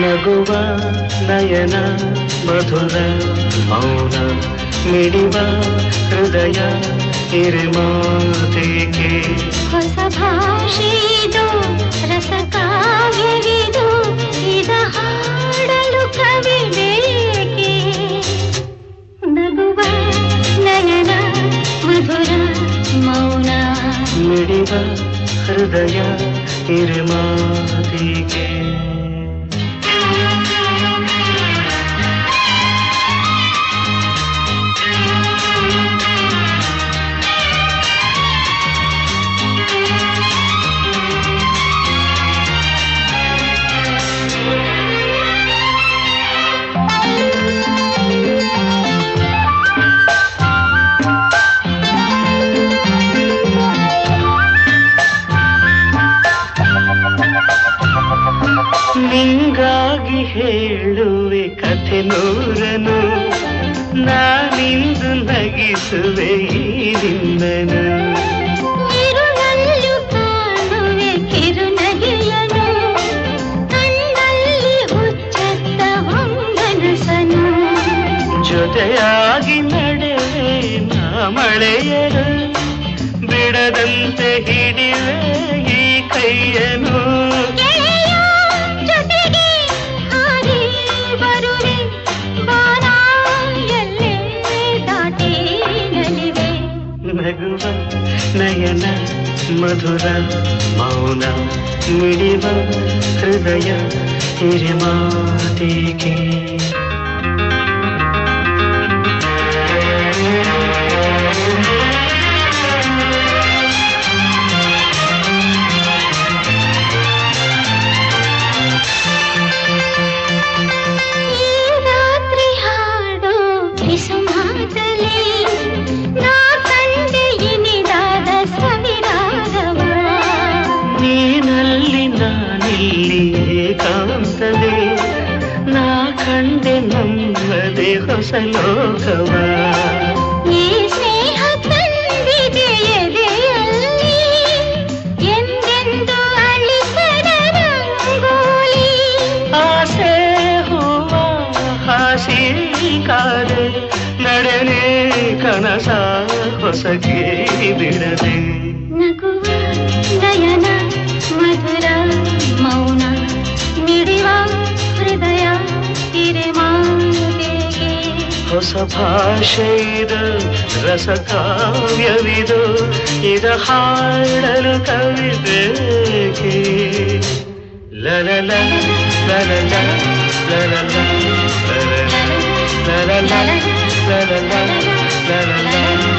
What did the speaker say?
ನಗುವ ನಯನ ಮಧುರ ಮೌನ ಮಿಡಿವ ಹೃದಯ ಹಿರಿಮಾತೆಗೆ ಹೊಸ ಭಾಷೆದು ರಸಕಾವ್ಯವಿದು ಇದ ಹಾಡಲು ಕವಿ ಬೇಕೆ ನಗುವ ನಯನ ಮಧುರ ಮೌನ ಮಿಡಿವ ಹೃದಯ ಹಿರಿಮಾತೆಗೆ ನಿಂಗಾಗಿ ಹೇಳುವೆ ಕಥೆ ನೂರನು ನಾನಿಂದು ನಗಿಸುವೆ ಈ ನಿನ್ನನು ಇರುಳಲ್ಲೂ ಕಾಣುವೆ ಕಿರುನಗೆಯನು ಕಣ್ಣಲ್ಲಿ ಹುಚ್ಚತ್ತ ಹೊಂಗನಸನು ಜೊತೆಯಾಗಿ ನಡೆವೆ ನಾ ಮಳೆಯರು ಬಿಡದಂತೆ ಹಿಡಿವೆ ಈ ಕೈಯನು ನಗುವ ನಯನ ಮಧುರ ಮೌನ ಮಿಡಿವ ಹೃದಯ ಹಿರಿಮಾತೆಗೆ ಏಕಾಂತವೇ ನಾ ಕಂಡೆ ನಮ್ಮದೇ ಹೊಸ ಲೋಕವ ಈ ಸ್ನೇಹ ತಂದಿದೆ ಎದೆಯಲ್ಲಿ ಎಂದೆಂದು ಅಳಿಸದ ರಂಗೋಲಿ ಆಸೆ ಹೂವ ಹಾಸಿ ಕಾದೆ ನಡೆನೆ ಕನಸ ಹೊಸಗೆ ಬಿಡದೆ ನಗುವ ನಯನ ಮಧುರ ಮೌನ ಮಿಡಿವ ಹೃದಯ ಹಿರಿಮಾತೆಗೆ ಹೊಸ ಭಾಷೆಯಿದು ರಸಕಾವ್ಯವಿದು ಇದ ಹಾಡಲು ಕವಿತೆಗೆ ಲಲಲ ಲಲಲ ಲಲಲ ಲಲಲ ಲಲಲ ಲಲಲ ಲಲಲ